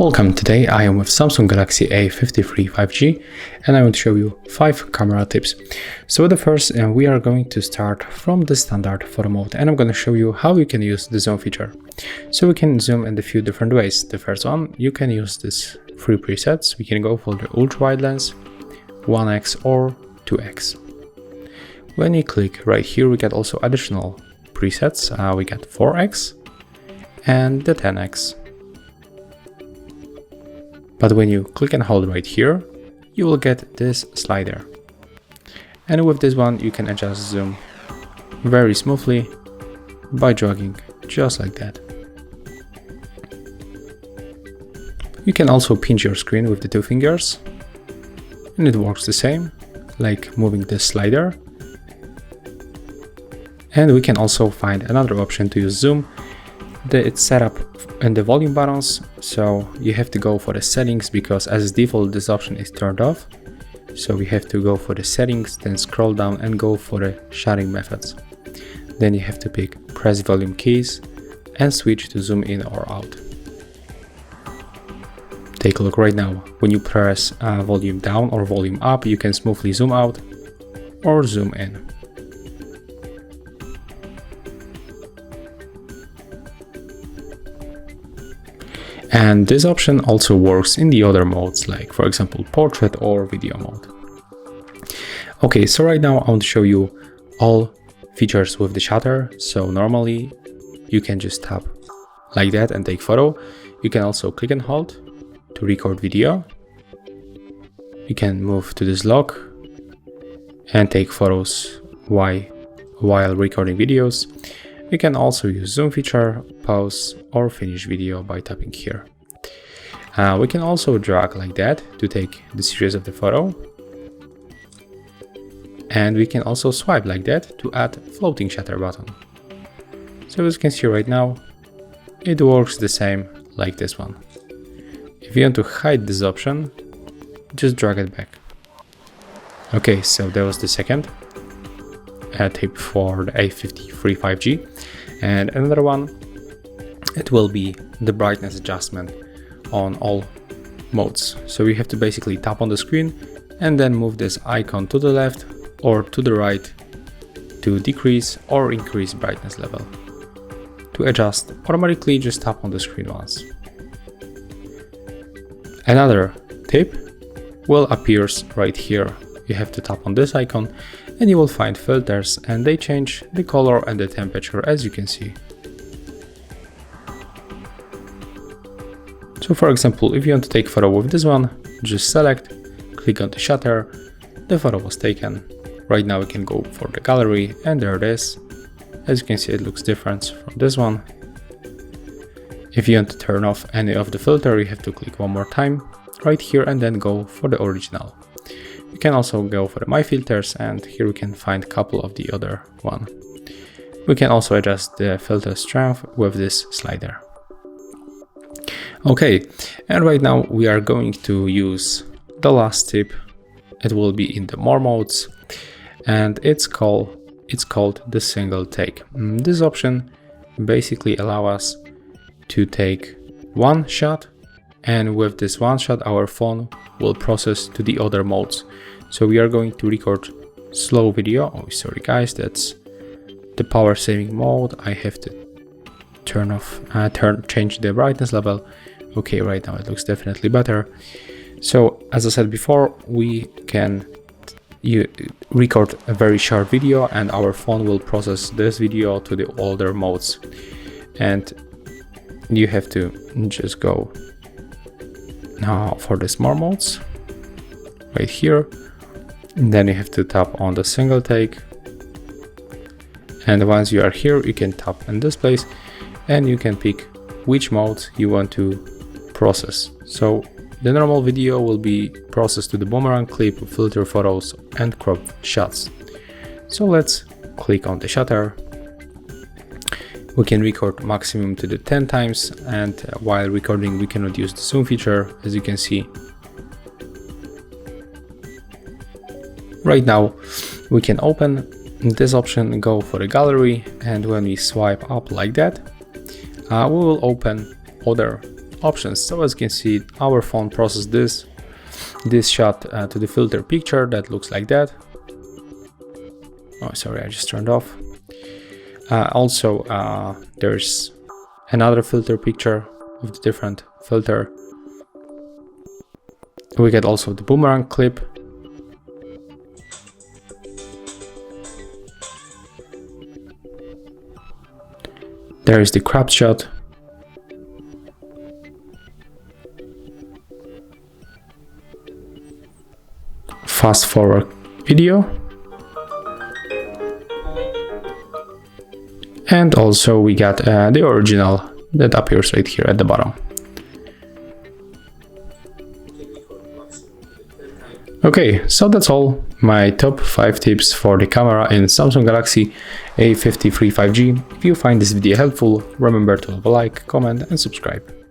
Welcome, today I am with Samsung Galaxy A53 5G and I will show you 5 camera tips. So the first, we are going to start from the standard photo mode and I'm going to show you how you can use the zoom feature. So we can zoom in a few different ways. The first one, you can use this 3 presets. We can go for the ultra wide lens, 1x or 2x. When you click right here, we get also additional presets. We get 4x and the 10x. But when you click and hold right here, you will get this slider. And with this one, you can adjust zoom very smoothly by dragging just like that. You can also pinch your screen with the 2 fingers. And it works the same, like moving this slider. And we can also find another option to use zoom. It's set up in the volume buttons, so you have to go for the settings because as default this option is turned off. So we have to go for the settings, then scroll down and go for the shutting methods. Then you have to press volume keys and switch to zoom in or out. Take a look right now. When you press volume down or volume up, you can smoothly zoom out or zoom in. And this option also works in the other modes, like for example portrait or video mode. Okay, so right now I want to show you all features with the shutter. So normally you can just tap like that and take photo. You can also click and hold to record video. You can move to this lock and take photos while recording videos. You can also use zoom feature, pause or finish video by tapping here. We can also drag like that to take the series of the photo. And we can also swipe like that to add floating shutter button. So as you can see right now, it works the same like this one. If you want to hide this option, just drag it back. Okay, so that was the second tip for the A53 5G. And another one, it will be the brightness adjustment on all modes. So we have to basically tap on the screen and then move this icon to the left or to the right to decrease or increase brightness level. To adjust automatically, just tap on the screen once. Another tip will appear right here. You have to tap on this icon and you will find filters and they change the color and the temperature, as you can see. So for example, if you want to take photo with this one, just select, click on the shutter, the photo was taken. Right now we can go for the gallery and there it is. As you can see, it looks different from this one. If you want to turn off any of the filter, you have to click one more time right here and then go for the original. You can also go for the My Filters and here we can find a couple of the other one. We can also adjust the filter strength with this slider. Okay, and right now we are going to use the last tip. It will be in the more modes and it's called the single take. This option basically allows us to take one shot, and with this one shot our phone will process to the other modes. So we are going to record slow video. Oh, sorry guys, that's the power saving mode. I have to change the brightness level. Okay, right now it looks definitely better. So as I said before, we can record a very short video and our phone will process this video to the older modes. And you have to just go now for the smart modes right here. And then you have to tap on the single take. And once you are here, you can tap in this place and you can pick which mode you want to process. So the normal video will be processed to the boomerang clip, filter photos and crop shots. So let's click on the shutter. We can record maximum to the 10 times and while recording we cannot use the zoom feature, as you can see. Right now we can open this option, go for the gallery, and when we swipe up like that, we will open other options. So as you can see, our phone processed this shot to the filter picture that looks like that. Oh, sorry, I just turned off. Also, there's another filter picture of the different filter. We get also the boomerang clip. There is the crop shot. Fast forward video. And also we got the original that appears right here at the bottom. Okay, so that's all my top 5 tips for the camera in Samsung Galaxy A53 5G. If you find this video helpful, remember to leave a like, comment and subscribe.